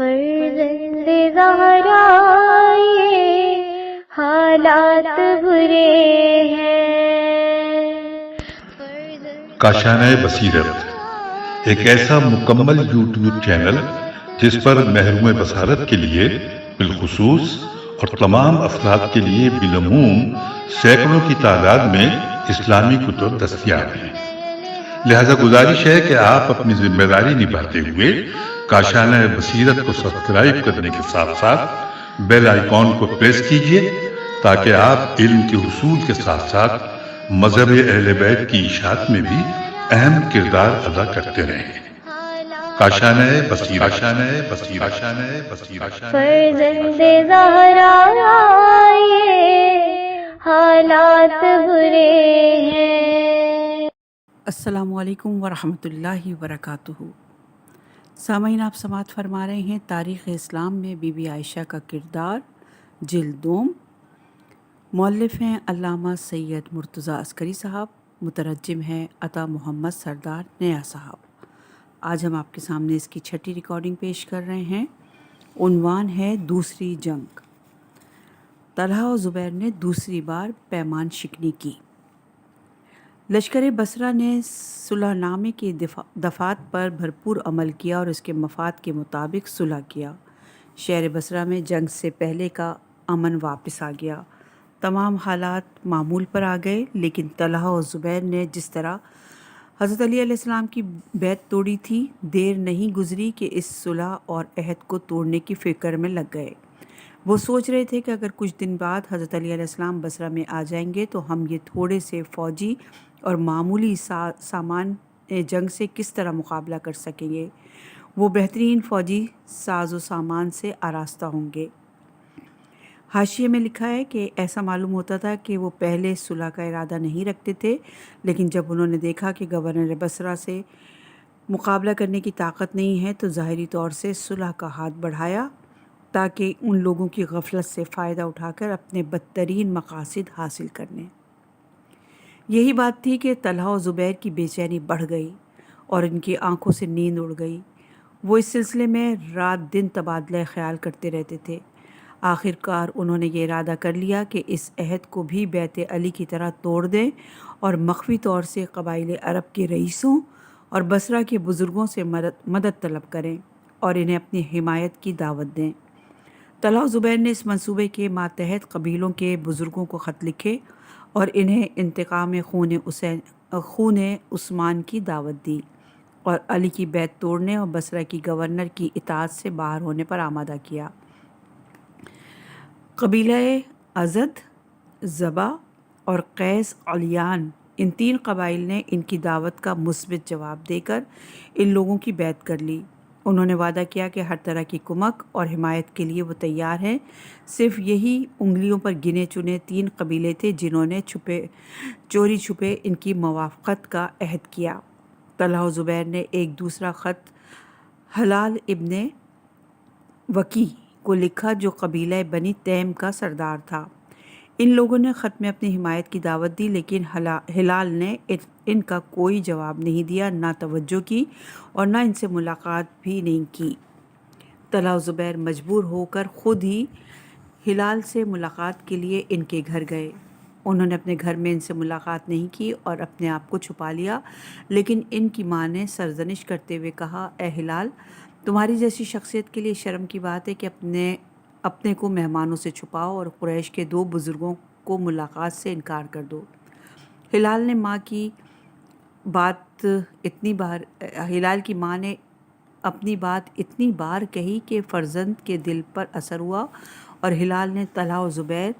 فرزند زہرا یہ حالات برے ہیں۔ کاشانۂ بصیرت ایک ایسا مکمل یوٹیوب چینل جس پر محروم بصارت کے لیے بالخصوص اور تمام افراد کے لیے بالعموم سینکڑوں کی تعداد میں اسلامی کتب دستیاب ہیں۔ لہذا گزارش ہے کہ آپ اپنی ذمہ داری نبھاتے ہوئے کاشانۂ بصیرت کو سبسکرائب کرنے کے ساتھ ساتھ بیل آئیکن کو پریس کیجیے تاکہ آپ علم کے حصول کے ساتھ ساتھ مذہب اہل بیت کی اشاعت میں بھی اہم کردار ادا کرتے رہیں۔ کاشانۂ بصیرت، کاشانۂ بصیرت، کاشانۂ بصیرت۔ فرزند زہرا یہ حالات برے ہیں۔ السلام علیکم ورحمۃ اللہ وبرکاتہ۔ سامعین، آپ سماعت فرما رہے ہیں تاریخ اسلام میں بی بی عائشہ کا کردار، جلد دوم۔ مؤلف ہیں علامہ سید مرتضیٰ عسکری صاحب، مترجم ہیں عطا محمد سردار نیا صاحب۔ آج ہم آپ کے سامنے اس کی 6ٹھی ریکارڈنگ پیش کر رہے ہیں۔ عنوان ہے دوسری جنگ۔ طلحہ و زبیر نے دوسری بار پیمان شکنی کی۔ لشکر بصرہ نے صلح نامے کے دفعات پر بھرپور عمل کیا اور اس کے مفاد کے مطابق صلح کیا۔ شہر بصرہ میں جنگ سے پہلے کا امن واپس آ گیا۔ تمام حالات معمول پر آ گئے، لیکن طلحہ و زبیر نے جس طرح حضرت علی علیہ السلام کی بیعت توڑی تھی، دیر نہیں گزری کہ اس صلح اور عہد کو توڑنے کی فکر میں لگ گئے۔ وہ سوچ رہے تھے کہ اگر کچھ دن بعد حضرت علی علیہ السلام بصرہ میں آ جائیں گے تو ہم یہ تھوڑے سے فوجی اور معمولی سامان جنگ سے کس طرح مقابلہ کر سکیں گے۔ وہ بہترین فوجی ساز و سامان سے آراستہ ہوں گے۔ حاشیے میں لکھا ہے کہ ایسا معلوم ہوتا تھا کہ وہ پہلے صلح کا ارادہ نہیں رکھتے تھے، لیکن جب انہوں نے دیکھا کہ گورنر بصرہ سے مقابلہ کرنے کی طاقت نہیں ہے تو ظاہری طور سے صلح کا ہاتھ بڑھایا تاکہ ان لوگوں کی غفلت سے فائدہ اٹھا کر اپنے بدترین مقاصد حاصل کرنے۔ یہی بات تھی کہ طلحہ و زبیر کی بے چینی بڑھ گئی اور ان کی آنکھوں سے نیند اڑ گئی۔ وہ اس سلسلے میں رات دن تبادلہ خیال کرتے رہتے تھے۔ آخر کار انہوں نے یہ ارادہ کر لیا کہ اس عہد کو بھی بیعت علی کی طرح توڑ دیں اور مخفی طور سے قبائل عرب کے رئیسوں اور بصرہ کے بزرگوں سے مدد طلب کریں اور انہیں اپنی حمایت کی دعوت دیں۔ طلحہ و زبیر نے اس منصوبے کے ماتحت قبیلوں کے بزرگوں کو خط لکھے اور انہیں انتقام خون عثمان کی دعوت دی اور علی کی بیعت توڑنے اور بصرہ کی گورنر کی اطاعت سے باہر ہونے پر آمادہ کیا۔ قبیلہ ازد، زبا اور قیس علیان، ان 3 قبائل نے ان کی دعوت کا مثبت جواب دے کر ان لوگوں کی بیعت کر لی۔ انہوں نے وعدہ کیا کہ ہر طرح کی کمک اور حمایت کے لیے وہ تیار ہیں۔ صرف یہی انگلیوں پر گنے چنے 3 قبیلے تھے جنہوں نے چوری چھپے ان کی موافقت کا عہد کیا۔ طلحہ و زبیر نے ایک دوسرا خط ہلال ابن وکی کو لکھا جو قبیلہ بنی تیم کا سردار تھا۔ ان لوگوں نے خط میں اپنی حمایت کی دعوت دی، لیکن ہلال نے ان کا کوئی جواب نہیں دیا، نہ توجہ کی اور نہ ان سے ملاقات بھی نہیں کی۔ طلحہ و زبیر مجبور ہو کر خود ہی ہلال سے ملاقات کے لیے ان کے گھر گئے۔ انہوں نے اپنے گھر میں ان سے ملاقات نہیں کی اور اپنے آپ کو چھپا لیا، لیکن ان کی ماں نے سرزنش کرتے ہوئے کہا، اے ہلال، تمہاری جیسی شخصیت کے لیے شرم کی بات ہے کہ اپنے کو مہمانوں سے چھپاؤ اور قریش کے 2 بزرگوں کو ملاقات سے انکار کر دو۔ ہلال کی ماں نے اپنی بات اتنی بار کہی کہ فرزند کے دل پر اثر ہوا اور ہلال نے طلحہ و زبیر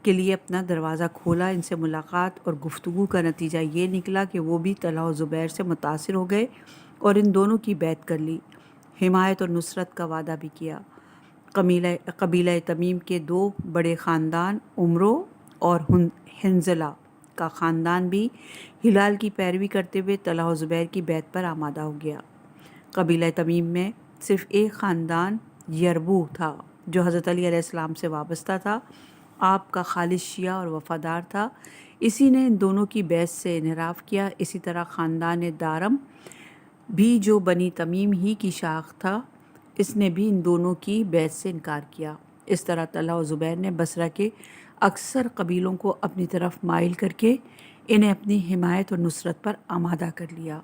کے لیے اپنا دروازہ کھولا۔ ان سے ملاقات اور گفتگو کا نتیجہ یہ نکلا کہ وہ بھی طلحہ و زبیر سے متاثر ہو گئے اور ان دونوں کی بیعت کر لی، حمایت اور نصرت کا وعدہ بھی کیا۔ قبیلہ تمیم کے 2 بڑے خاندان عمرو اور حنظلہ کا خاندان بھی ہلال کی پیروی کرتے ہوئے طلحہ و زبیر کی بیعت پر آمادہ ہو گیا۔ قبیلہ تمیم میں صرف ایک خاندان یربوع تھا جو حضرت علی علیہ السلام سے وابستہ تھا، آپ کا خالص شیعہ اور وفادار تھا۔ اسی نے ان دونوں کی بیعت سے انحراف کیا۔ اسی طرح خاندان دارم بھی جو بنی تمیم ہی کی شاخ تھا، اس نے بھی ان دونوں کی بیعت سے انکار کیا۔ اس طرح طلحہ و زبیر نے بصرہ کے اکثر قبیلوں کو اپنی طرف مائل کر کے انہیں اپنی حمایت اور نصرت پر آمادہ کر لیا۔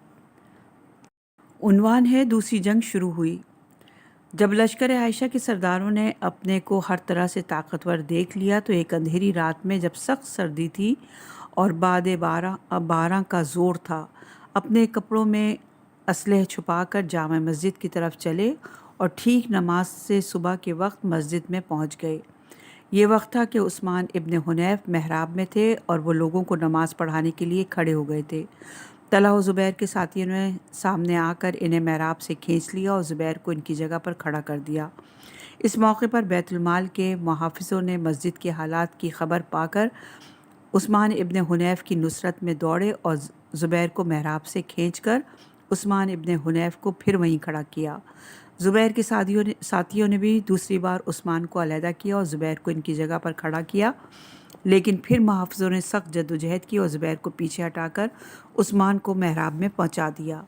عنوان ہے دوسری جنگ شروع ہوئی۔ جب لشکر عائشہ کے سرداروں نے اپنے کو ہر طرح سے طاقتور دیکھ لیا تو ایک اندھیری رات میں جب سخت سردی تھی اور بعد بارہ کا زور تھا، اپنے کپڑوں میں اسلحے چھپا کر جامع مسجد کی طرف چلے اور ٹھیک نماز سے صبح کے وقت مسجد میں پہنچ گئے۔ یہ وقت تھا کہ عثمان ابن حنیف محراب میں تھے اور وہ لوگوں کو نماز پڑھانے کے لیے کھڑے ہو گئے تھے۔ طلحہ و زبیر کے ساتھیوں نے سامنے آ کر انہیں محراب سے کھینچ لیا اور زبیر کو ان کی جگہ پر کھڑا کر دیا۔ اس موقع پر بیت المال کے محافظوں نے مسجد کے حالات کی خبر پا کر عثمان ابن حنیف کی نصرت میں دوڑے اور زبیر کو محراب سے کھینچ کر عثمان ابن حنیف کو پھر وہیں کھڑا کیا۔ زبیر کے ساتھیوں نے بھی دوسری بار عثمان کو علیحدہ کیا اور زبیر کو ان کی جگہ پر کھڑا کیا، لیکن پھر محافظوں نے سخت جدوجہد کی اور زبیر کو پیچھے ہٹا کر عثمان کو محراب میں پہنچا دیا۔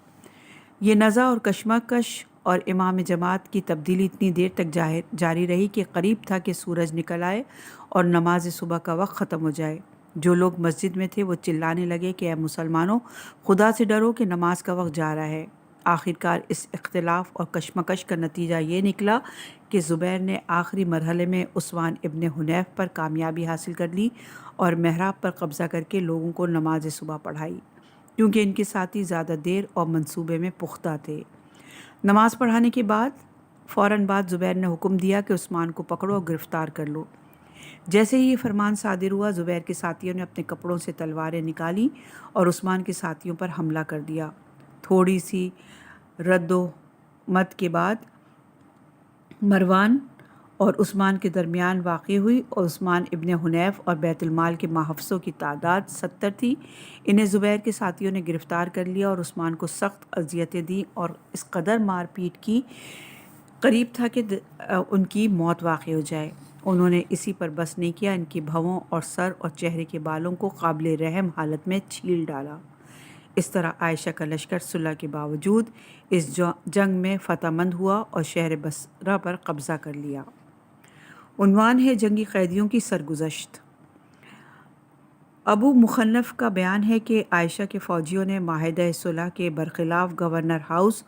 یہ نزاع اور کشمکش اور امام جماعت کی تبدیلی اتنی دیر تک جاری رہی کہ قریب تھا کہ سورج نکل آئے اور نماز صبح کا وقت ختم ہو جائے۔ جو لوگ مسجد میں تھے وہ چلانے لگے کہ اے مسلمانوں، خدا سے ڈرو کہ نماز کا وقت جا رہا ہے۔ آخرکار اس اختلاف اور کشمکش کا نتیجہ یہ نکلا کہ زبیر نے آخری مرحلے میں عثمان ابن حنیف پر کامیابی حاصل کر لی اور محراب پر قبضہ کر کے لوگوں کو نماز صبح پڑھائی، کیونکہ ان کے ساتھی زیادہ دیر اور منصوبے میں پختہ تھے۔ نماز پڑھانے کے فوراً بعد زبیر نے حکم دیا کہ عثمان کو پکڑو اور گرفتار کر لو۔ جیسے ہی یہ فرمان صادر ہوا، زبیر کے ساتھیوں نے اپنے کپڑوں سے تلواریں نکالیں اور عثمان کے ساتھیوں پر حملہ کر دیا۔ تھوڑی سی رد و مت کے بعد مروان اور عثمان کے درمیان واقع ہوئی اور عثمان ابن حنیف اور بیت المال کے محافظوں کی تعداد 70 تھی۔ انہیں زبیر کے ساتھیوں نے گرفتار کر لیا اور عثمان کو سخت اذیتیں دیں اور اس قدر مار پیٹ کی، قریب تھا کہ ان کی موت واقع ہو جائے۔ انہوں نے اسی پر بس نہیں کیا، ان کی بھووں اور سر اور چہرے کے بالوں کو قابل رحم حالت میں چھیل ڈالا۔ اس طرح عائشہ کا لشکر صلح کے باوجود اس جنگ میں فتح مند ہوا اور شہر بصرہ پر قبضہ کر لیا۔ عنوان ہے جنگی قیدیوں کی سرگزشت۔ ابو مخنف کا بیان ہے کہ عائشہ کے فوجیوں نے معاہدہ صلح کے برخلاف گورنر ہاؤس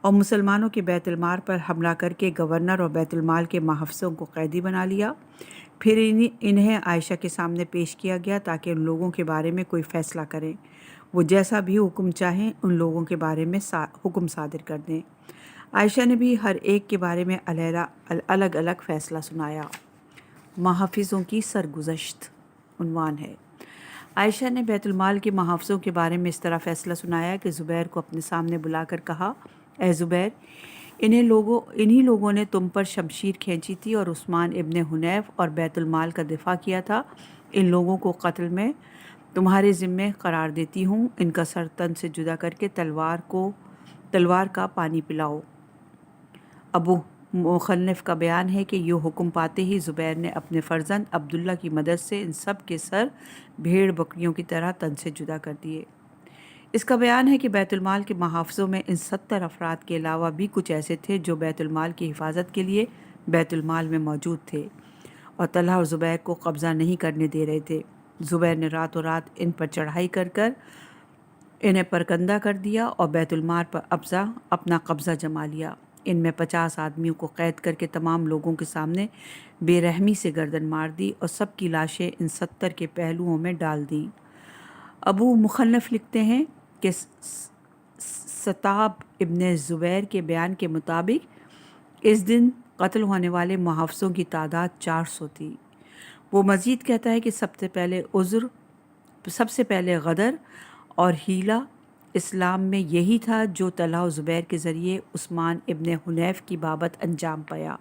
اور مسلمانوں کے بیت المال پر حملہ کر کے گورنر اور بیت المال کے محافظوں کو قیدی بنا لیا۔ پھر انہیں عائشہ کے سامنے پیش کیا گیا تاکہ ان لوگوں کے بارے میں کوئی فیصلہ کریں۔ وہ جیسا بھی حکم چاہیں ان لوگوں کے بارے میں حکم صادر کر دیں۔ عائشہ نے بھی ہر ایک کے بارے میں الگ الگ فیصلہ سنایا۔ محافظوں کی سرگزشت عنوان ہے۔ عائشہ نے بیت المال کے محافظوں کے بارے میں اس طرح فیصلہ سنایا کہ زبیر کو اپنے سامنے بلا کر کہا، اے زبیر، انہی لوگوں نے تم پر شمشیر کھینچی تھی اور عثمان ابن حنیف اور بیت المال کا دفاع کیا تھا۔ ان لوگوں کو قتل میں تمہارے ذمے قرار دیتی ہوں۔ ان کا سر تن سے جدا کر کے تلوار کا پانی پلاؤ۔ ابو مخنف کا بیان ہے کہ یہ حکم پاتے ہی زبیر نے اپنے فرزند عبداللہ کی مدد سے ان سب کے سر بھیڑ بکریوں کی طرح تن سے جدا کر دیے۔ اس کا بیان ہے کہ بیت المال کے محافظوں میں ان 70 افراد کے علاوہ بھی کچھ ایسے تھے جو بیت المال کی حفاظت کے لیے بیت المال میں موجود تھے اور طلحہ اور زبیر کو قبضہ نہیں کرنے دے رہے تھے۔ زبیر نے راتوں رات ان پر چڑھائی کر انہیں پرکندہ کر دیا اور بیت المال پر اپنا قبضہ جما لیا۔ ان میں 50 آدمیوں کو قید کر کے تمام لوگوں کے سامنے بے رحمی سے گردن مار دی اور سب کی لاشیں ان 70 کے پہلوؤں میں ڈال دیں۔ ابو مخنف لکھتے ہیں کہ ستاب ابن زبیر کے بیان کے مطابق اس دن قتل ہونے والے محافظوں کی تعداد 400 تھی۔ وہ مزید کہتا ہے کہ سب سے پہلے غدر اور حیلہ اسلام میں یہی تھا جو طلحہ و زبیر کے ذریعے عثمان ابن حنیف کی بابت انجام پایا،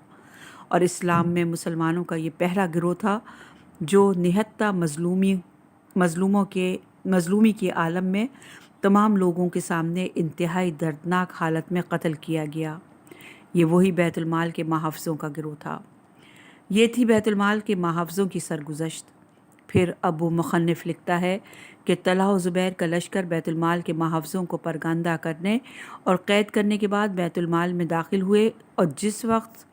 اور اسلام میں مسلمانوں کا یہ پہلا گروہ تھا جو نہتہ مظلومی کے عالم میں تمام لوگوں کے سامنے انتہائی دردناک حالت میں قتل کیا گیا۔ یہ وہی بیت المال کے محافظوں کا گروہ تھا۔ یہ تھی بیت المال کے محافظوں کی سرگزشت۔ پھر ابو مخنف لکھتا ہے کہ طلحہ و زبیر کا لشکر بیت المال کے محافظوں کو پرگندہ کرنے اور قید کرنے کے بعد بیت المال میں داخل ہوئے، اور جس وقت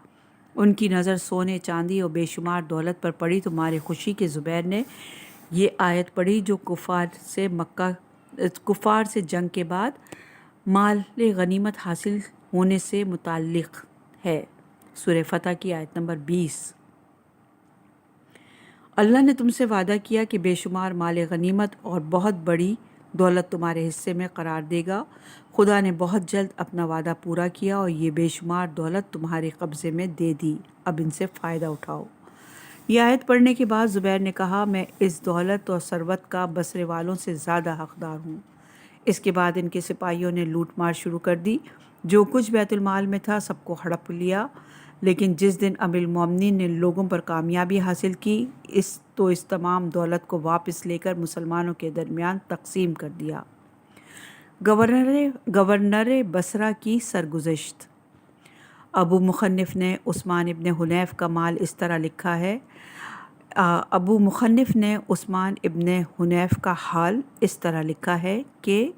ان کی نظر سونے چاندی اور بے شمار دولت پر پڑی تو مارے خوشی کے زبیر نے یہ آیت پڑھی جو کفار سے جنگ کے بعد مال غنیمت حاصل ہونے سے متعلق ہے، سورہ فتح کی آیت نمبر 20۔ اللہ نے تم سے وعدہ کیا کہ بے شمار مال غنیمت اور بہت بڑی دولت تمہارے حصے میں قرار دے گا۔ خدا نے بہت جلد اپنا وعدہ پورا کیا اور یہ بے شمار دولت تمہارے قبضے میں دے دی، اب ان سے فائدہ اٹھاؤ۔ یہ آیت پڑھنے کے بعد زبیر نے کہا، میں اس دولت اور ثروت کا بصرے والوں سے زیادہ حقدار ہوں۔ اس کے بعد ان کے سپاہیوں نے لوٹ مار شروع کر دی، جو کچھ بیت المال میں تھا سب کو ہڑپ لیا، لیکن جس دن امیر المومنین نے لوگوں پر کامیابی حاصل کی اس تمام دولت کو واپس لے کر مسلمانوں کے درمیان تقسیم کر دیا۔ گورنر بصرہ کی سرگزشت۔ ابو مخنف نے عثمان ابن حنیف کا مال اس طرح لکھا ہے، ابو مخنف نے عثمان ابن حنیف کا حال اس طرح لکھا ہے کہ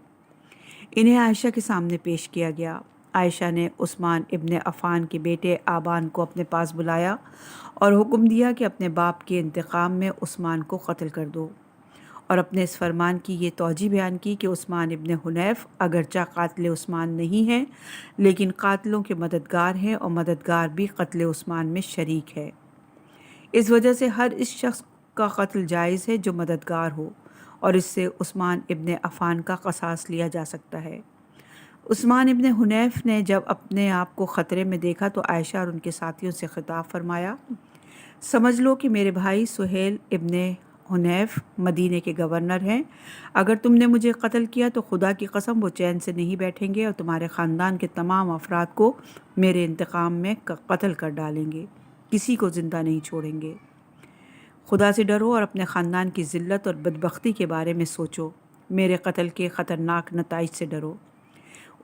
انہیں عائشہ کے سامنے پیش کیا گیا۔ عائشہ نے عثمان ابن عفان کے بیٹے آبان کو اپنے پاس بلایا اور حکم دیا کہ اپنے باپ کے انتقام میں عثمان کو قتل کر دو، اور اپنے اس فرمان کی یہ توجہ بیان کی کہ عثمان ابن حنیف اگرچہ قاتل عثمان نہیں ہیں لیکن قاتلوں کے مددگار ہیں، اور مددگار بھی قتل عثمان میں شریک ہے۔ اس وجہ سے ہر اس شخص کا قتل جائز ہے جو مددگار ہو، اور اس سے عثمان ابن عفان کا قصاص لیا جا سکتا ہے۔ عثمان ابن حنیف نے جب اپنے آپ کو خطرے میں دیکھا تو عائشہ اور ان کے ساتھیوں سے خطاب فرمایا، سمجھ لو کہ میرے بھائی سہیل ابن حنیف مدینے کے گورنر ہیں، اگر تم نے مجھے قتل کیا تو خدا کی قسم وہ چین سے نہیں بیٹھیں گے اور تمہارے خاندان کے تمام افراد کو میرے انتقام میں قتل کر ڈالیں گے، کسی کو زندہ نہیں چھوڑیں گے۔ خدا سے ڈرو اور اپنے خاندان کی ذلت اور بدبختی کے بارے میں سوچو، میرے قتل کے خطرناک نتائج سے ڈرو۔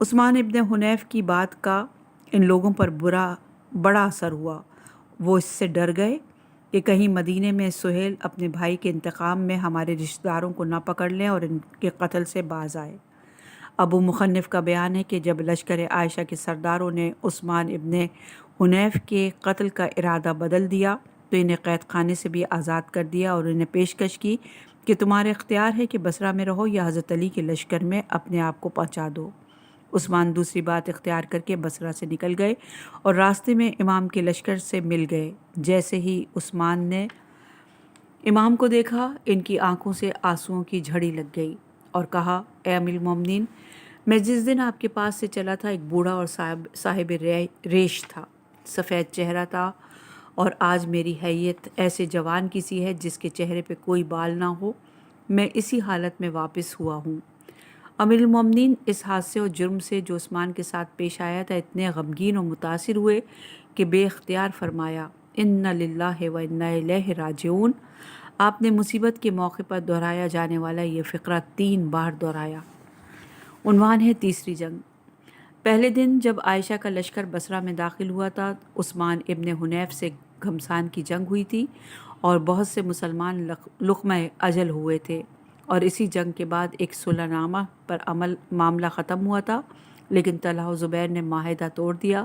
عثمان ابن حنیف کی بات کا ان لوگوں پر بڑا اثر ہوا، وہ اس سے ڈر گئے کہ کہیں مدینے میں سہیل اپنے بھائی کے انتقام میں ہمارے رشتہ داروں کو نہ پکڑ لیں اور ان کے قتل سے باز آئے۔ ابو مخنف کا بیان ہے کہ جب لشکر عائشہ کے سرداروں نے عثمان ابن حنیف کے قتل کا ارادہ بدل دیا تو انہیں قید خانے سے بھی آزاد کر دیا اور انہیں پیشکش کی کہ تمہارے اختیار ہے کہ بصرہ میں رہو یا حضرت علی کے لشکر میں اپنے آپ کو پہنچا دو۔ عثمان دوسری بات اختیار کر کے بصرہ سے نکل گئے اور راستے میں امام کے لشکر سے مل گئے۔ جیسے ہی عثمان نے امام کو دیکھا ان کی آنکھوں سے آنسوؤں کی جھڑی لگ گئی اور کہا، اے امیر المومنین، میں جس دن آپ کے پاس سے چلا تھا ایک بوڑھا اور صاحب ریش تھا، سفید چہرہ تھا، اور آج میری حیت ایسے جوان کی سی ہے جس کے چہرے پہ کوئی بال نہ ہو، میں اسی حالت میں واپس ہوا ہوں۔ امیر المومنین اس حادثے اور جرم سے جو عثمان کے ساتھ پیش آیا تھا اتنے غمگین اور متاثر ہوئے کہ بے اختیار فرمایا، انا للہ و انا الیہ راجعون۔ آپ نے مصیبت کے موقع پر دہرایا جانے والا یہ فقرہ 3 بار دہرایا۔ عنوان ہے تیسری جنگ۔ پہلے دن جب عائشہ کا لشکر بصرہ میں داخل ہوا تھا، عثمان ابن حنیف سے گھمسان کی جنگ ہوئی تھی اور بہت سے مسلمان لقمہ اجل ہوئے تھے، اور اسی جنگ کے بعد ایک صلح نامہ پر معاملہ ختم ہوا تھا، لیکن طلحہ و زبیر نے معاہدہ توڑ دیا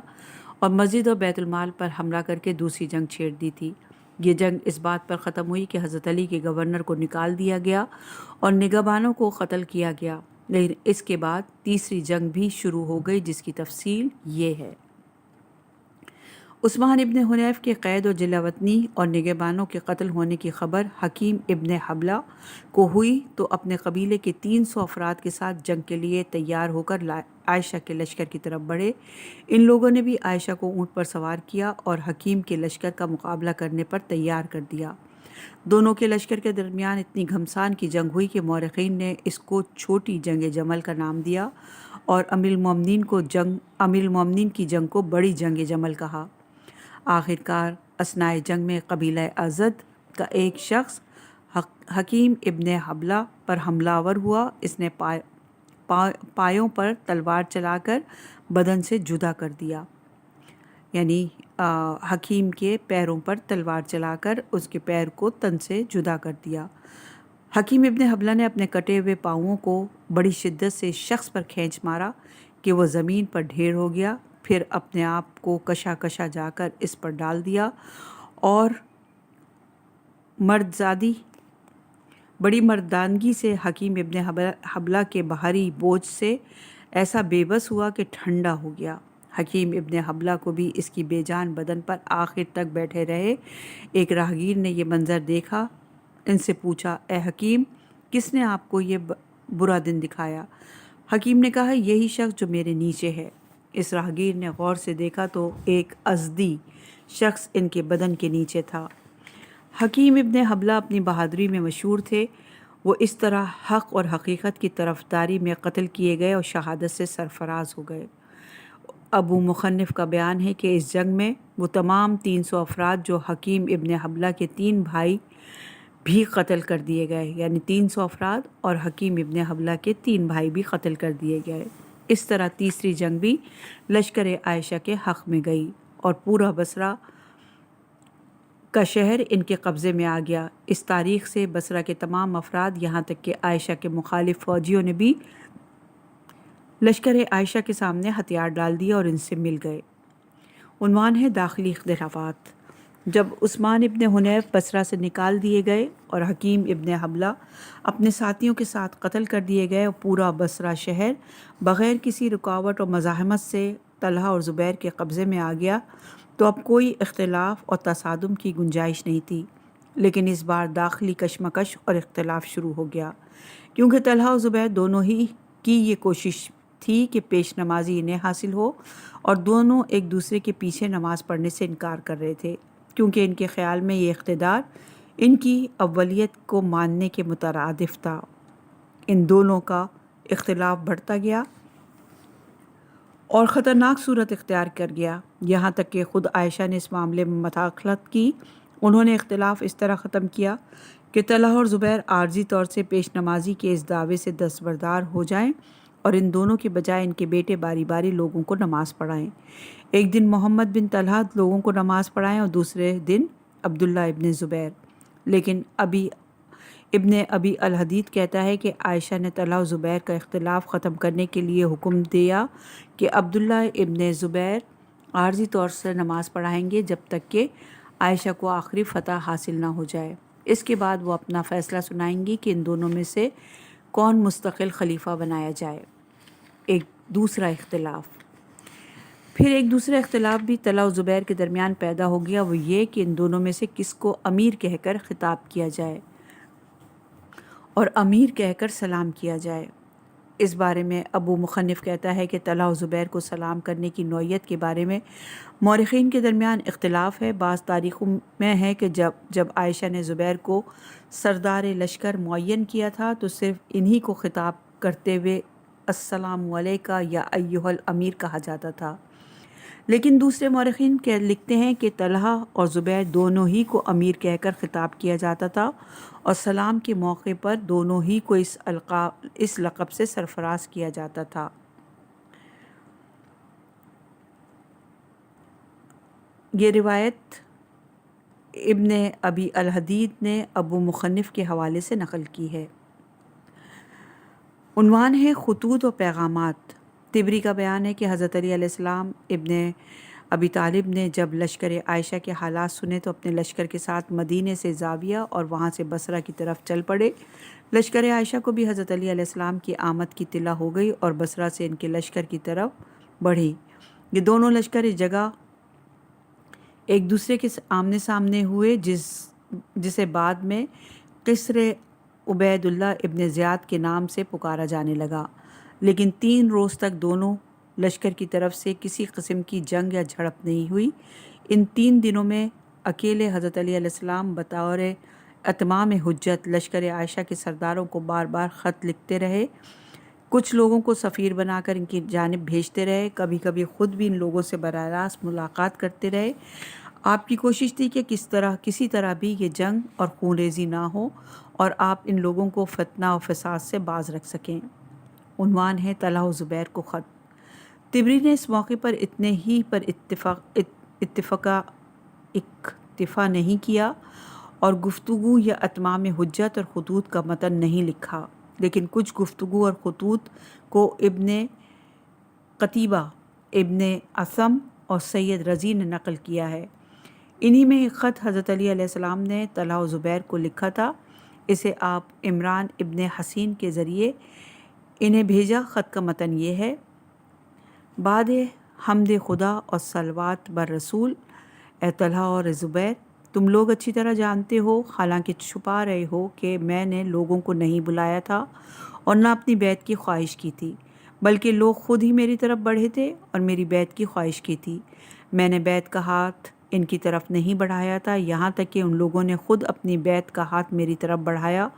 اور مسجد اور بیت المال پر حملہ کر کے دوسری جنگ چھیڑ دی تھی۔ یہ جنگ اس بات پر ختم ہوئی کہ حضرت علی کے گورنر کو نکال دیا گیا اور نگہبانوں کو قتل کیا گیا، لیکن اس کے بعد تیسری جنگ بھی شروع ہو گئی جس کی تفصیل یہ ہے۔ عثمان ابن حنیف کے قید و جلاوطنی اور نگہبانوں کے قتل ہونے کی خبر حکیم ابن حبلہ کو ہوئی تو اپنے قبیلے کے 300 افراد کے ساتھ جنگ کے لیے تیار ہو کر عائشہ کے لشکر کی طرف بڑھے۔ ان لوگوں نے بھی عائشہ کو اونٹ پر سوار کیا اور حکیم کے لشکر کا مقابلہ کرنے پر تیار کر دیا۔ دونوں کے لشکر کے درمیان اتنی گھمسان کی جنگ ہوئی کہ مورخین نے اس کو چھوٹی جنگ جمل کا نام دیا اور امیر المومنین کی جنگ کو بڑی جنگ جمل کہا۔ آخرکار اثناء جنگ میں قبیلہ ازد کا ایک شخص حکیم ابن حبلہ پر حملہ آور ہوا۔ اس نے پایوں پر تلوار چلا کر بدن سے جدا کر دیا، یعنی حکیم کے پیروں پر تلوار چلا کر اس کے پیر کو تن سے جدا کر دیا۔ حکیم ابن حبلہ نے اپنے کٹے ہوئے پاؤں کو بڑی شدت سے شخص پر کھینچ مارا کہ وہ زمین پر ڈھیر ہو گیا، پھر اپنے آپ کو کشا کشا جا کر اس پر ڈال دیا اور بڑی مردانگی سے حکیم ابن حبلہ کے بھاری بوجھ سے ایسا بے بس ہوا کہ ٹھنڈا ہو گیا۔ حکیم ابن حبلہ کو بھی اس کی بے جان بدن پر آخر تک بیٹھے رہے۔ ایک راہگیر نے یہ منظر دیکھا، ان سے پوچھا، اے حکیم، کس نے آپ کو یہ برا دن دکھایا؟ حکیم نے کہا، یہی شخص جو میرے نیچے ہے۔ اس راہگیر نے غور سے دیکھا تو ایک ازدی شخص ان کے بدن کے نیچے تھا۔ حکیم ابن حبلہ اپنی بہادری میں مشہور تھے۔ وہ اس طرح حق اور حقیقت کی طرفداری میں قتل کیے گئے اور شہادت سے سرفراز ہو گئے۔ ابو مخنف کا بیان ہے کہ اس جنگ میں وہ تمام 300 افراد جو حکیم ابن حبلہ کے 3 بھائی بھی قتل کر دیے گئے، یعنی 300 افراد اور حکیم ابن حبلہ کے 3 بھائی بھی قتل کر دیے گئے۔ اس طرح تیسری جنگ بھی لشکر عائشہ کے حق میں گئی اور پورا بصرہ کا شہر ان کے قبضے میں آ گیا۔ اس تاریخ سے بصرہ کے تمام افراد یہاں تک کہ عائشہ کے مخالف فوجیوں نے بھی لشکر عائشہ کے سامنے ہتھیار ڈال دیے اور ان سے مل گئے۔ عنوان ہے داخلی اختلافات۔ جب عثمان ابن حنیف بصرہ سے نکال دیے گئے اور حکیم ابن حبلہ اپنے ساتھیوں کے ساتھ قتل کر دیے گئے اور پورا بصرہ شہر بغیر کسی رکاوٹ اور مزاحمت سے طلحہ اور زبیر کے قبضے میں آ گیا تو اب کوئی اختلاف اور تصادم کی گنجائش نہیں تھی۔ لیکن اس بار داخلی کشمکش اور اختلاف شروع ہو گیا، کیونکہ طلحہ اور زبیر دونوں ہی کی یہ کوشش تھی کہ پیش نمازی انہیں حاصل ہو، اور دونوں ایک دوسرے کے پیچھے نماز پڑھنے سے انکار کر رہے تھے، کیونکہ ان کے خیال میں یہ اقتدار ان کی اولیت کو ماننے کے مترادف تھا۔ ان دونوں کا اختلاف بڑھتا گیا اور خطرناک صورت اختیار کر گیا، یہاں تک کہ خود عائشہ نے اس معاملے میں مداخلت کی۔ انہوں نے اختلاف اس طرح ختم کیا کہ طلحہ اور زبیر عارضی طور سے پیش نمازی کے اس دعوے سے دستبردار ہو جائیں اور ان دونوں کے بجائے ان کے بیٹے باری باری لوگوں کو نماز پڑھائیں۔ ایک دن محمد بن طلحہ لوگوں کو نماز پڑھائیں اور دوسرے دن عبداللہ ابن زبیر۔ لیکن ابن ابی الحدید کہتا ہے کہ عائشہ نے طلحہ و زبیر کا اختلاف ختم کرنے کے لیے حکم دیا کہ عبداللہ ابن زبیر عارضی طور سے نماز پڑھائیں گے جب تک کہ عائشہ کو آخری فتح حاصل نہ ہو جائے۔ اس کے بعد وہ اپنا فیصلہ سنائیں گی کہ ان دونوں میں سے کون مستقل خلیفہ بنایا جائے۔ ایک دوسرا اختلاف بھی طلحہ و زبیر کے درمیان پیدا ہو گیا، وہ یہ کہ ان دونوں میں سے کس کو امیر کہہ کر خطاب کیا جائے اور امیر کہہ کر سلام کیا جائے۔ اس بارے میں ابو مخنف کہتا ہے کہ طلحہ و زبیر کو سلام کرنے کی نوعیت کے بارے میں مورخین کے درمیان اختلاف ہے۔ بعض تاریخوں میں ہے کہ جب عائشہ نے زبیر کو سردار لشکر معین کیا تھا تو صرف انہی کو خطاب کرتے ہوئے السلام علیکہ یا ایھا الامیر کہا جاتا تھا، لیکن دوسرے مورخین لکھتے ہیں کہ طلحہ اور زبیر دونوں ہی کو امیر کہہ کر خطاب کیا جاتا تھا اور سلام کے موقع پر دونوں ہی کو اس لقب سے سرفراز کیا جاتا تھا۔ یہ روایت ابن ابی الحدید نے ابو مخنف کے حوالے سے نقل کی ہے۔ عنوان ہے خطوط و پیغامات۔ طبری کا بیان ہے کہ حضرت علی علیہ السلام ابن ابی طالب نے جب لشکر عائشہ کے حالات سنے تو اپنے لشکر کے ساتھ مدینے سے زاویہ اور وہاں سے بصرہ کی طرف چل پڑے۔ لشکر عائشہ کو بھی حضرت علی علیہ السلام کی آمد کی اطلاع ہو گئی اور بصرہ سے ان کے لشکر کی طرف بڑھی۔ یہ دونوں لشکر اس جگہ ایک دوسرے کے آمنے سامنے ہوئے، جسے بعد میں قصر عبید اللہ ابن زیاد کے نام سے پکارا جانے لگا، لیکن 3 روز تک دونوں لشکر کی طرف سے کسی قسم کی جنگ یا جھڑپ نہیں ہوئی۔ ان 3 دنوں میں اکیلے حضرت علی علیہ السلام بطور اتمام حجت لشکر عائشہ کے سرداروں کو بار بار خط لکھتے رہے، کچھ لوگوں کو سفیر بنا کر ان کی جانب بھیجتے رہے، کبھی کبھی خود بھی ان لوگوں سے براہ راست ملاقات کرتے رہے۔ آپ کی کوشش تھی کہ کسی طرح بھی یہ جنگ اور خون ریزی نہ ہو اور آپ ان لوگوں کو فتنہ و فساد سے باز رکھ سکیں۔ عنوان ہے طلحہ و زبیر کو خط۔ طبری نے اس موقع پر اکتفا نہیں کیا اور گفتگو یا اتمام حجت اور خطوط کا متن نہیں لکھا، لیکن کچھ گفتگو اور خطوط کو ابن قتیبہ، ابن اسم اور سید رضی نے نقل کیا ہے۔ انہی میں ایک خط حضرت علی علیہ السلام نے طلحہ و زبیر کو لکھا تھا، اسے آپ عمران ابن حسین کے ذریعے انہیں بھیجا۔ خط کا متن یہ ہے: بعد حمد خدا اور صلوات بر رسول، اے طلحہ اور زبیر، تم لوگ اچھی طرح جانتے ہو، حالانکہ چھپا رہے ہو، کہ میں نے لوگوں کو نہیں بلایا تھا اور نہ اپنی بیعت کی خواہش کی تھی، بلکہ لوگ خود ہی میری طرف بڑھے تھے اور میری بیعت کی خواہش کی تھی۔ میں نے بیعت کا ہاتھ ان کی طرف نہیں بڑھایا تھا، یہاں تک کہ ان لوگوں نے خود اپنی بیعت کا ہاتھ میری طرف بڑھایا،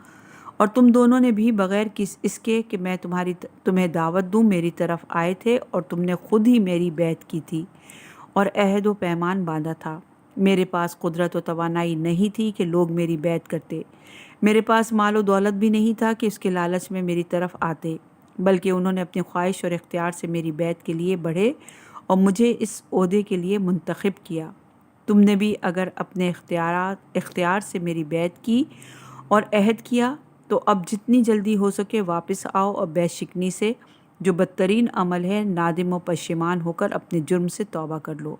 اور تم دونوں نے بھی بغیر اس کے کہ میں تمہیں دعوت دوں میری طرف آئے تھے، اور تم نے خود ہی میری بیعت کی تھی اور عہد و پیمان باندھا تھا۔ میرے پاس قدرت و توانائی نہیں تھی کہ لوگ میری بیعت کرتے، میرے پاس مال و دولت بھی نہیں تھا کہ اس کے لالچ میں میری طرف آتے، بلکہ انہوں نے اپنی خواہش اور اختیار سے میری بیعت کے لیے بڑھے اور مجھے اس عہدے کے لیے منتخب کیا۔ تم نے بھی اگر اپنے اختیار سے میری بیعت کی اور عہد کیا، تو اب جتنی جلدی ہو سکے واپس آؤ اور بیعت شکنی سے، جو بدترین عمل ہے، نادم و پشیمان ہو کر اپنے جرم سے توبہ کر لو۔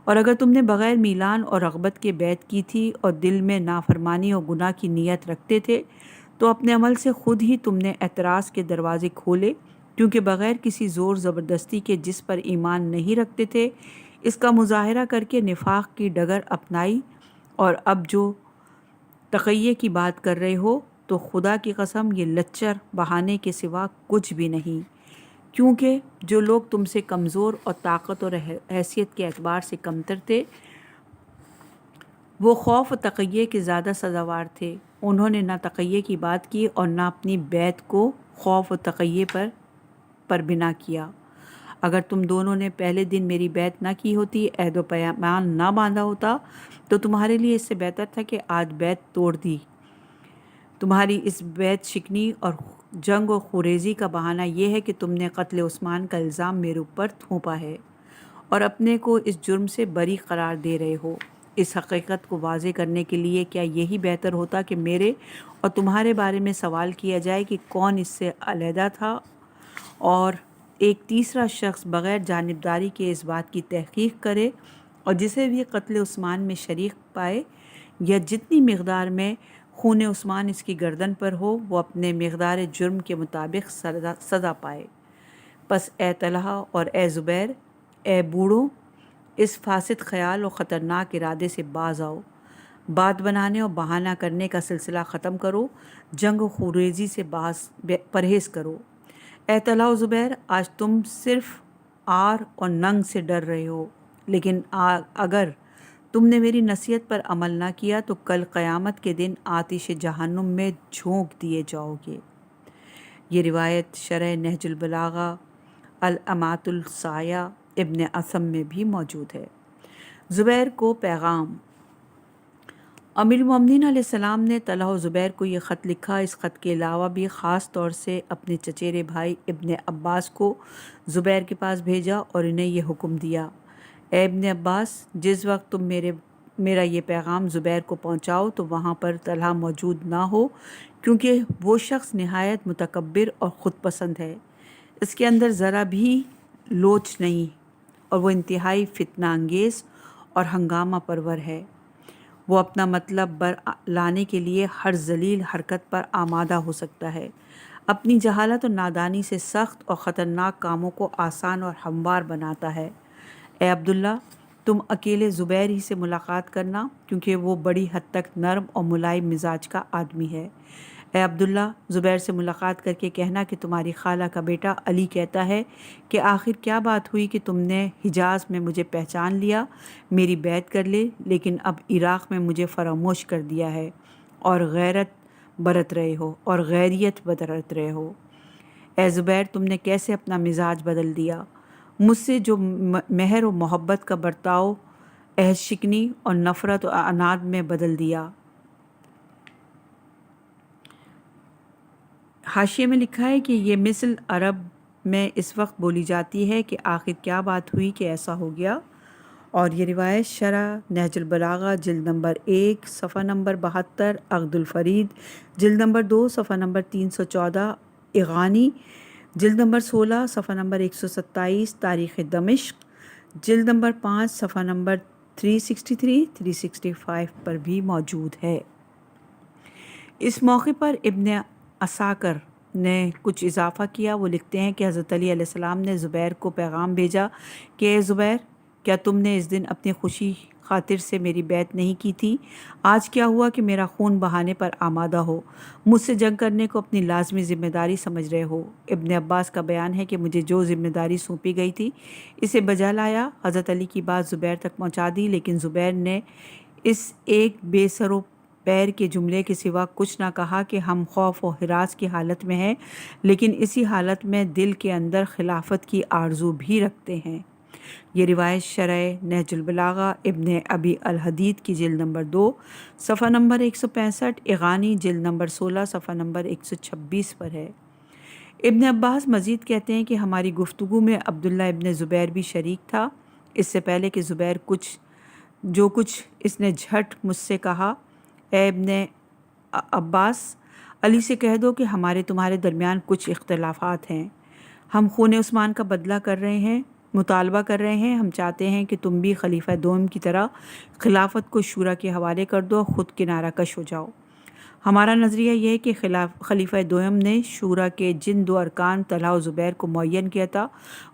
اور اگر تم نے بغیر میلان اور رغبت کے بیعت کی تھی اور دل میں نافرمانی اور گناہ کی نیت رکھتے تھے، تو اپنے عمل سے خود ہی تم نے اعتراض کے دروازے کھولے، کیونکہ بغیر کسی زور زبردستی کے جس پر ایمان نہیں رکھتے تھے، اس کا مظاہرہ کر کے نفاق کی ڈگر اپنائی، اور اب جو تقیے کی بات کر رہے ہو تو خدا کی قسم یہ لچر بہانے کے سوا کچھ بھی نہیں، کیونکہ جو لوگ تم سے کمزور اور طاقت اور حیثیت کے اعتبار سے کمتر تھے، وہ خوف و تقیے کے زیادہ سزاوار تھے۔ انہوں نے نہ تقیے کی بات کی اور نہ اپنی بیعت کو خوف و تقیے پر بنا کیا۔ اگر تم دونوں نے پہلے دن میری بیعت نہ کی ہوتی، عہد و پیمان نہ باندھا ہوتا، تو تمہارے لیے اس سے بہتر تھا کہ آج بیعت توڑ دی۔ تمہاری اس بیعت شکنی اور جنگ و خوریزی کا بہانہ یہ ہے کہ تم نے قتل عثمان کا الزام میرے اوپر تھوپا ہے اور اپنے کو اس جرم سے بری قرار دے رہے ہو۔ اس حقیقت کو واضح کرنے کے لیے کیا یہی بہتر ہوتا کہ میرے اور تمہارے بارے میں سوال کیا جائے کہ کون اس سے علیحدہ تھا، اور ایک تیسرا شخص بغیر جانبداری کے اس بات کی تحقیق کرے اور جسے بھی قتل عثمان میں شریک پائے، یا جتنی مقدار میں خون عثمان اس کی گردن پر ہو، وہ اپنے مقدار جرم کے مطابق سزا پائے۔ پس اے طلحہ اور اے زبیر، اے بوڑھو، اس فاسد خیال اور خطرناک ارادے سے باز آؤ، بات بنانے اور بہانہ کرنے کا سلسلہ ختم کرو، جنگ و خوریزی سے پرہیز کرو۔ اے طلحہ و زبیر، آج تم صرف عار اور ننگ سے ڈر رہے ہو، لیکن اگر تم نے میری نصیحت پر عمل نہ کیا تو کل قیامت کے دن آتش جہنم میں جھونک دیے جاؤ گے۔ یہ روایت شرح نہج البلاغہ الامات السایہ ابن اسم میں بھی موجود ہے۔ زبیر کو پیغام۔ امیر المومنین علیہ السلام نے طلحہ و زبیر کو یہ خط لکھا۔ اس خط کے علاوہ بھی خاص طور سے اپنے چچیرے بھائی ابن عباس کو زبیر کے پاس بھیجا اور انہیں یہ حکم دیا: اے ابن عباس، جس وقت تم میرا یہ پیغام زبیر کو پہنچاؤ تو وہاں پر طلحہ موجود نہ ہو، کیونکہ وہ شخص نہایت متکبر اور خود پسند ہے، اس کے اندر ذرا بھی لوچ نہیں، اور وہ انتہائی فتنہ انگیز اور ہنگامہ پرور ہے۔ وہ اپنا مطلب لانے کے لیے ہر ذلیل حرکت پر آمادہ ہو سکتا ہے، اپنی جہالت اور نادانی سے سخت اور خطرناک کاموں کو آسان اور ہموار بناتا ہے۔ اے عبداللہ، تم اکیلے زبیر ہی سے ملاقات کرنا، کیونکہ وہ بڑی حد تک نرم اور ملائم مزاج کا آدمی ہے۔ اے عبداللہ، زبیر سے ملاقات کر کے کہنا کہ تمہاری خالہ کا بیٹا علی کہتا ہے کہ آخر کیا بات ہوئی کہ تم نے حجاز میں مجھے پہچان لیا، میری بیعت کر لے، لیکن اب عراق میں مجھے فراموش کر دیا ہے اور غیریت برت رہے ہو۔ اے زبیر، تم نے کیسے اپنا مزاج بدل دیا، مجھ سے جو مہر و محبت کا برتاؤ عہد شکنی اور نفرت و عناد میں بدل دیا۔ حاشیے میں لکھا ہے کہ یہ مثل عرب میں اس وقت بولی جاتی ہے کہ آخر کیا بات ہوئی کہ ایسا ہو گیا، اور یہ روایت شرح نہج البلاغہ جلد نمبر 1 صفحہ نمبر 72، عقد الفرید جلد نمبر 2 صفحہ نمبر 314، اغانی جلد نمبر 16 صفحہ نمبر 127، تاریخ دمشق جلد نمبر 5 صفحہ نمبر 363-365 پر بھی موجود ہے۔ اس موقع پر ابن عساکر نے کچھ اضافہ کیا۔ وہ لکھتے ہیں کہ حضرت علی علیہ السلام نے زبیر کو پیغام بھیجا کہ اے زبیر، کیا تم نے اس دن اپنی خوشی خاطر سے میری بیعت نہیں کی تھی؟ آج کیا ہوا کہ میرا خون بہانے پر آمادہ ہو، مجھ سے جنگ کرنے کو اپنی لازمی ذمہ داری سمجھ رہے ہو؟ ابن عباس کا بیان ہے کہ مجھے جو ذمہ داری سونپی گئی تھی اسے بجا لایا۔ حضرت علی کی بات زبیر تک پہنچا دی، لیکن زبیر نے اس ایک بے سر و پیر کے جملے کے سوا کچھ نہ کہا کہ ہم خوف و ہراس کی حالت میں ہیں، لیکن اسی حالت میں دل کے اندر خلافت کی آرزو بھی رکھتے ہیں۔ یہ روایت شرح نہج البلاغہ ابن ابی الحدید کی جلد نمبر 2 صفحہ نمبر 165، اغانی جلد نمبر 16 صفحہ نمبر 126 پر ہے۔ ابن عباس مزید کہتے ہیں کہ ہماری گفتگو میں عبداللہ ابن زبیر بھی شریک تھا۔ اس سے پہلے کہ زبیر جو کچھ اس نے جھٹ مجھ سے کہا، اے ابن عباس، علی سے کہہ دو کہ ہمارے تمہارے درمیان کچھ اختلافات ہیں، ہم خون عثمان کا بدلہ کر رہے ہیں، مطالبہ کر رہے ہیں، ہم چاہتے ہیں کہ تم بھی خلیفہ دوم کی طرح خلافت کو شورا کے حوالے کر دو، خود کنارہ کش ہو جاؤ۔ ہمارا نظریہ یہ ہے کہ خلیفہ دوم نے شورا کے جن 2 ارکان طلحہ و زبیر کو معین کیا تھا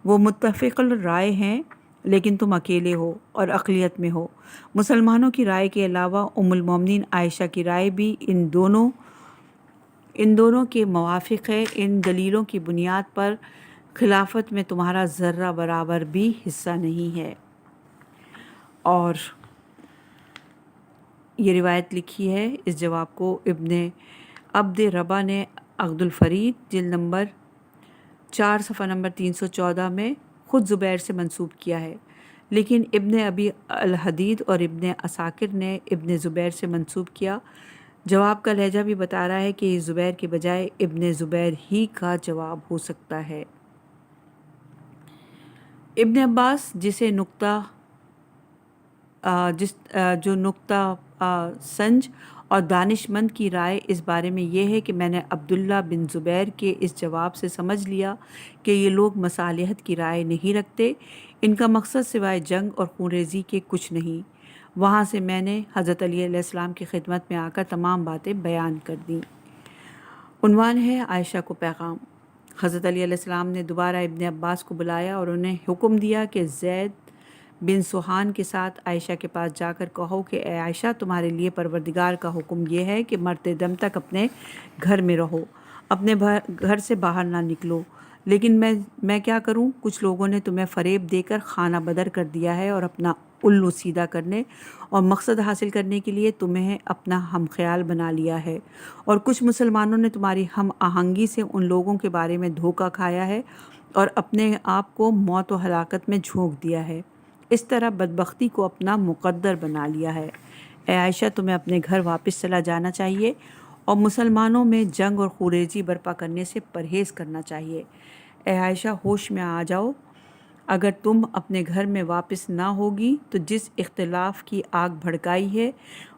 وہ متفق الرائے ہیں، لیکن تم اکیلے ہو اور اقلیت میں ہو۔ مسلمانوں کی رائے کے علاوہ ام المومنین عائشہ کی رائے بھی ان دونوں کے موافق ہے۔ ان دلیلوں کی بنیاد پر خلافت میں تمہارا ذرہ برابر بھی حصہ نہیں ہے۔ اور یہ روایت لکھی ہے، اس جواب کو ابن عبد ربا نے عقد الفرید جلد نمبر 4 صفحہ نمبر 314 میں خود زبیر سے منسوب کیا ہے، لیکن ابن ابی الحدید اور ابن عساکر نے ابن زبیر سے منسوب کیا۔ جواب کا لہجہ بھی بتا رہا ہے کہ یہ زبیر کے بجائے ابن زبیر ہی کا جواب ہو سکتا ہے۔ ابن عباس جو نقطہ سنج اور دانش مند کی رائے اس بارے میں یہ ہے کہ میں نے عبداللہ بن زبیر کے اس جواب سے سمجھ لیا کہ یہ لوگ مصالحت کی رائے نہیں رکھتے، ان کا مقصد سوائے جنگ اور خون ریزی کے کچھ نہیں۔ وہاں سے میں نے حضرت علی علیہ السلام کی خدمت میں آ کر تمام باتیں بیان کر دیں۔ عنوان ہے عائشہ کو پیغام۔ حضرت علی علیہ السلام نے دوبارہ ابن عباس کو بلایا اور انہیں حکم دیا کہ زید بن سوحان کے ساتھ عائشہ کے پاس جا کر کہو کہ اے عائشہ، تمہارے لیے پروردگار کا حکم یہ ہے کہ مرتے دم تک اپنے گھر میں رہو، اپنے گھر سے باہر نہ نکلو، لیکن میں کیا کروں؟ کچھ لوگوں نے تمہیں فریب دے کر خانہ بدر کر دیا ہے اور اپنا الو سیدھا کرنے اور مقصد حاصل کرنے کے لیے تمہیں اپنا ہم خیال بنا لیا ہے، اور کچھ مسلمانوں نے تمہاری ہم آہنگی سے ان لوگوں کے بارے میں دھوکہ کھایا ہے اور اپنے آپ کو موت و ہلاکت میں جھونک دیا ہے، اس طرح بدبختی کو اپنا مقدر بنا لیا ہے۔ اے عائشہ، تمہیں اپنے گھر واپس چلا جانا چاہیے اور مسلمانوں میں جنگ اور خوریزی برپا کرنے سے پرہیز کرنا چاہیے۔ اے عائشہ، ہوش میں آ جاؤ، اگر تم اپنے گھر میں واپس نہ ہوگی تو جس اختلاف کی آگ بھڑکائی ہے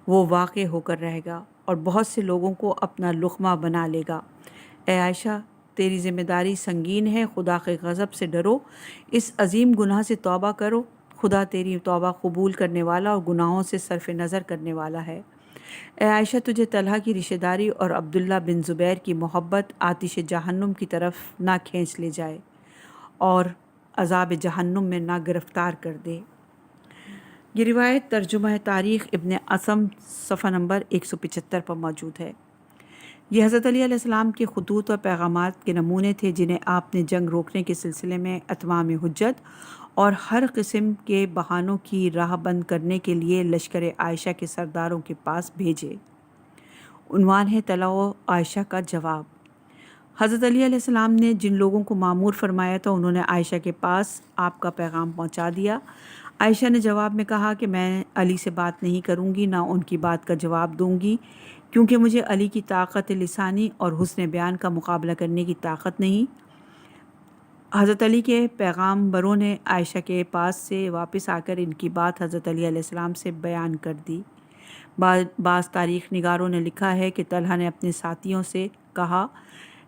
وہ واقع ہو کر رہے گا اور بہت سے لوگوں کو اپنا لقمہ بنا لے گا۔ اے عائشہ، تیری ذمہ داری سنگین ہے، خدا کے غضب سے ڈرو، اس عظیم گناہ سے توبہ کرو، خدا تیری توبہ قبول کرنے والا اور گناہوں سے صرف نظر کرنے والا ہے۔ اے عائشہ، تجھے طلحہ کی رشتہ داری اور عبداللہ بن زبیر کی محبت آتش جہنم کی طرف نہ کھینچ لے جائے اور عذاب جہنم میں نہ گرفتار کر دے۔ یہ روایت ترجمہ تاریخ ابن عصم صفحہ نمبر 175 پر موجود ہے۔ یہ حضرت علی علیہ السلام کے خطوط اور پیغامات کے نمونے تھے جنہیں آپ نے جنگ روکنے کے سلسلے میں اتمام حجت اور ہر قسم کے بہانوں کی راہ بند کرنے کے لیے لشکر عائشہ کے سرداروں کے پاس بھیجے۔ عنوان ہے طلحہ و عائشہ کا جواب۔ حضرت علی علیہ السلام نے جن لوگوں کو مامور فرمایا تھا انہوں نے عائشہ کے پاس آپ کا پیغام پہنچا دیا۔ عائشہ نے جواب میں کہا کہ میں علی سے بات نہیں کروں گی، نہ ان کی بات کا جواب دوں گی، کیونکہ مجھے علی کی طاقت لسانی اور حسن بیان کا مقابلہ کرنے کی طاقت نہیں۔ حضرت علی کے پیغامبروں نے عائشہ کے پاس سے واپس آ کر ان کی بات حضرت علی علیہ السلام سے بیان کر دی۔ بعض تاریخ نگاروں نے لکھا ہے کہ طلحہ نے اپنے ساتھیوں سے کہا،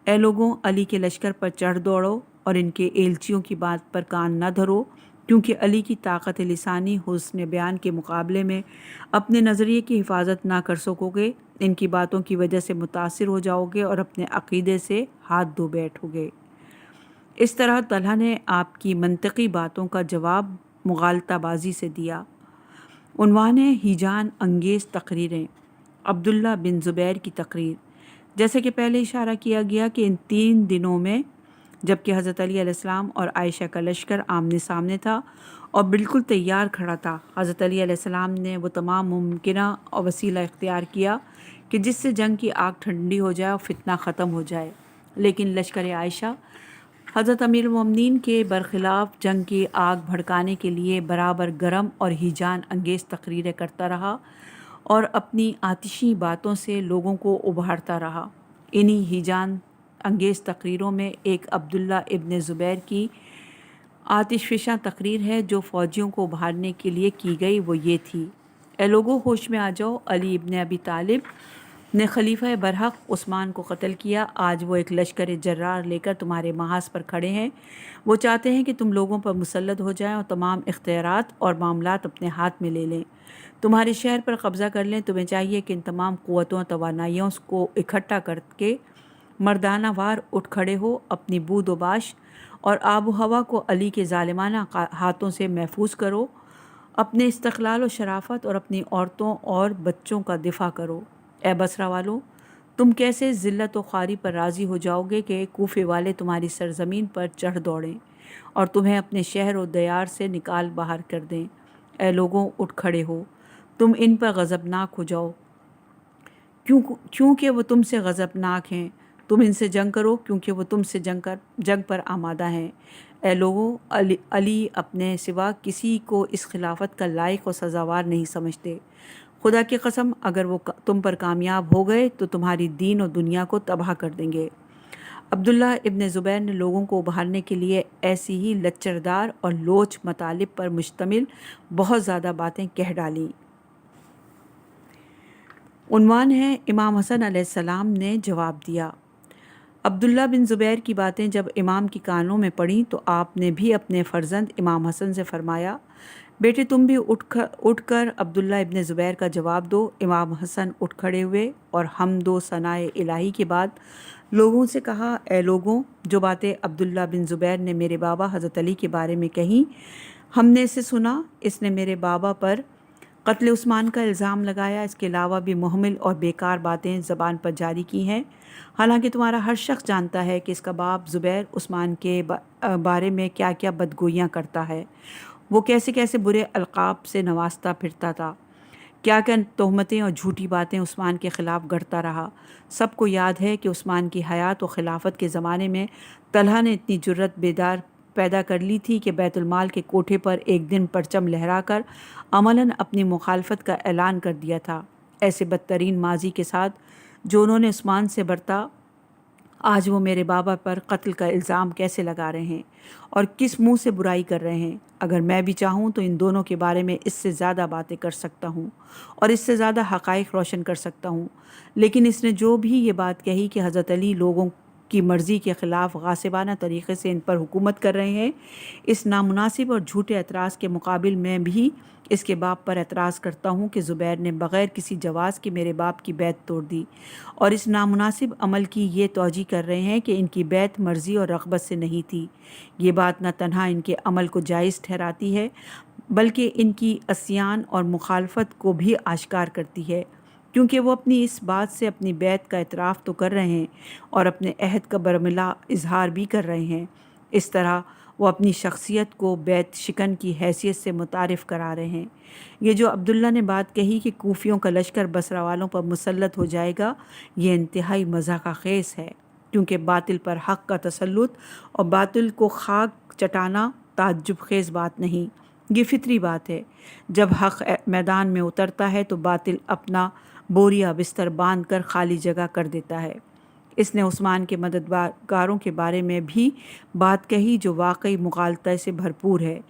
اے لوگوں، علی کے لشکر پر چڑھ دوڑو اور ان کے ایلچیوں کی بات پر کان نہ دھرو، کیونکہ علی کی طاقت لسانی حسن بیان کے مقابلے میں اپنے نظریے کی حفاظت نہ کر سکو گے، ان کی باتوں کی وجہ سے متاثر ہو جاؤ گے اور اپنے عقیدے سے ہاتھ دھو بیٹھو گے۔ اس طرح طلحہ نے آپ کی منطقی باتوں کا جواب مغالطہ بازی سے دیا۔ عنوان ہے ہیجان انگیز تقریریں، عبداللہ بن زبیر کی تقریر۔ جیسے کہ پہلے اشارہ کیا گیا کہ ان 3 دنوں میں جبکہ حضرت علی علیہ السلام اور عائشہ کا لشکر آمنے سامنے تھا اور بالکل تیار کھڑا تھا، حضرت علی علیہ السلام نے وہ تمام ممکنہ اور وسیلہ اختیار کیا کہ جس سے جنگ کی آگ ٹھنڈی ہو جائے اور فتنہ ختم ہو جائے، لیکن لشکر عائشہ حضرت امیر المومنین کے برخلاف جنگ کی آگ بھڑکانے کے لیے برابر گرم اور ہیجان انگیز تقریریں کرتا رہا اور اپنی آتشی باتوں سے لوگوں کو ابھارتا رہا۔ انہی ہیجان انگیز تقریروں میں ایک عبداللہ ابن زبیر کی آتش فشاں تقریر ہے جو فوجیوں کو ابھارنے کے لیے کی گئی۔ وہ یہ تھی، اے لوگوں، ہوش میں آ جاؤ، علی ابن ابی طالب نے خلیفہ برحق عثمان کو قتل کیا۔ آج وہ ایک لشکر جرار لے کر تمہارے محاذ پر کھڑے ہیں۔ وہ چاہتے ہیں کہ تم لوگوں پر مسلط ہو جائیں اور تمام اختیارات اور معاملات اپنے ہاتھ میں لے لیں، تمہارے شہر پر قبضہ کر لیں۔ تمہیں چاہیے کہ ان تمام قوتوں اور توانائیوں کو اکٹھا کر کے مردانہ وار اٹھ کھڑے ہو، اپنی بود و باش اور آب و ہوا کو علی کے ظالمانہ ہاتھوں سے محفوظ کرو، اپنے استقلال و شرافت اور اپنی عورتوں اور بچوں کا دفاع کرو۔ اے بصرہ والو، تم کیسے ذلت و خواری پر راضی ہو جاؤ گے کہ کوفے والے تمہاری سرزمین پر چڑھ دوڑیں اور تمہیں اپنے شہر و دیار سے نکال باہر کر دیں؟ اے لوگوں، اٹھ کھڑے ہو، تم ان پر غضبناک ہو جاؤ کیونکہ وہ تم سے غضبناک ہیں، تم ان سے جنگ کرو کیونکہ وہ تم سے جنگ پر آمادہ ہیں۔ اے لوگوں، علی اپنے سوا کسی کو اس خلافت کا لائق و سزاوار نہیں سمجھتے۔ خدا کی قسم، اگر وہ تم پر کامیاب ہو گئے تو تمہاری دین و دنیا کو تباہ کر دیں گے۔ عبداللہ ابن زبیر نے لوگوں کو ابھارنے کے لیے ایسی ہی لچردار اور لوچ مطالب پر مشتمل بہت زیادہ باتیں کہہ ڈالیں۔ عنوان ہے امام حسن علیہ السلام نے جواب دیا۔ عبداللہ بن زبیر کی باتیں جب امام کی کانوں میں پڑیں تو آپ نے بھی اپنے فرزند امام حسن سے فرمایا، بیٹے تم بھی اٹھ کر عبداللہ ابن زبیر کا جواب دو۔ امام حسن اٹھ کھڑے ہوئے اور حمد و ثناء الہی کے بعد لوگوں سے کہا، اے لوگوں، جو باتیں عبداللہ بن زبیر نے میرے بابا حضرت علی کے بارے میں کہیں، ہم نے اسے سنا۔ اس نے میرے بابا پر قتل عثمان کا الزام لگایا، اس کے علاوہ بھی محمل اور بیکار باتیں زبان پر جاری کی ہیں، حالانکہ تمہارا ہر شخص جانتا ہے کہ اس کا باپ زبیر عثمان کے بارے میں کیا کیا بدگوئیاں کرتا ہے، وہ کیسے کیسے برے القاب سے نوازتا پھرتا تھا، کیا کیا تہمتیں اور جھوٹی باتیں عثمان کے خلاف گڑھتا رہا۔ سب کو یاد ہے کہ عثمان کی حیات و خلافت کے زمانے میں طلحہ نے اتنی جرت بیدار پیدا کر لی تھی کہ بیت المال کے کوٹھے پر ایک دن پرچم لہرا کر عملاً اپنی مخالفت کا اعلان کر دیا تھا۔ ایسے بدترین ماضی کے ساتھ جو انہوں نے عثمان سے برتا، آج وہ میرے بابا پر قتل کا الزام کیسے لگا رہے ہیں اور کس منہ سے برائی کر رہے ہیں؟ اگر میں بھی چاہوں تو ان دونوں کے بارے میں اس سے زیادہ باتیں کر سکتا ہوں اور اس سے زیادہ حقائق روشن کر سکتا ہوں، لیکن اس نے جو بھی یہ بات کہی کہ حضرت علی لوگوں کی مرضی کے خلاف غاصبانہ طریقے سے ان پر حکومت کر رہے ہیں، اس نامناسب اور جھوٹے اعتراض کے مقابل میں بھی اس کے باپ پر اعتراض کرتا ہوں کہ زبیر نے بغیر کسی جواز کے میرے باپ کی بیعت توڑ دی، اور اس نامناسب عمل کی یہ توجیہ کر رہے ہیں کہ ان کی بیعت مرضی اور رغبت سے نہیں تھی۔ یہ بات نہ تنہا ان کے عمل کو جائز ٹھہراتی ہے بلکہ ان کی عصیان اور مخالفت کو بھی آشکار کرتی ہے، کیونکہ وہ اپنی اس بات سے اپنی بیعت کا اعتراف تو کر رہے ہیں اور اپنے عہد کا برملا اظہار بھی کر رہے ہیں۔ اس طرح وہ اپنی شخصیت کو بیعت شکن کی حیثیت سے متعارف کرا رہے ہیں۔ یہ جو عبداللہ نے بات کہی کہ کوفیوں کا لشکر بصرہ والوں پر مسلط ہو جائے گا، یہ انتہائی مضحکہ خیز ہے، کیونکہ باطل پر حق کا تسلط اور باطل کو خاک چٹانا تعجب خیز بات نہیں، یہ فطری بات ہے۔ جب حق میدان میں اترتا ہے تو باطل اپنا بوریا بستر باندھ کر خالی جگہ کر دیتا ہے۔ اس نے عثمان کے مددگاروں کے بارے میں بھی بات کہی جو واقعی مغالطہ سے بھرپور ہے،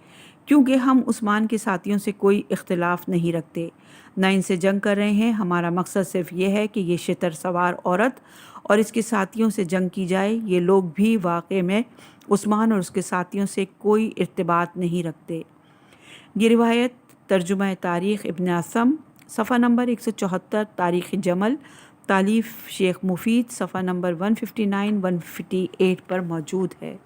کیونکہ ہم عثمان کے ساتھیوں سے کوئی اختلاف نہیں رکھتے، نہ ان سے جنگ کر رہے ہیں۔ ہمارا مقصد صرف یہ ہے کہ یہ شتر سوار عورت اور اس کے ساتھیوں سے جنگ کی جائے۔ یہ لوگ بھی واقع میں عثمان اور اس کے ساتھیوں سے کوئی ارتباط نہیں رکھتے۔ یہ روایت ترجمہ تاریخ ابن اعصم، صفحہ نمبر 174، تاریخ جمل، تالیف شیخ مفید، صفحہ نمبر 159-158 پر موجود ہے۔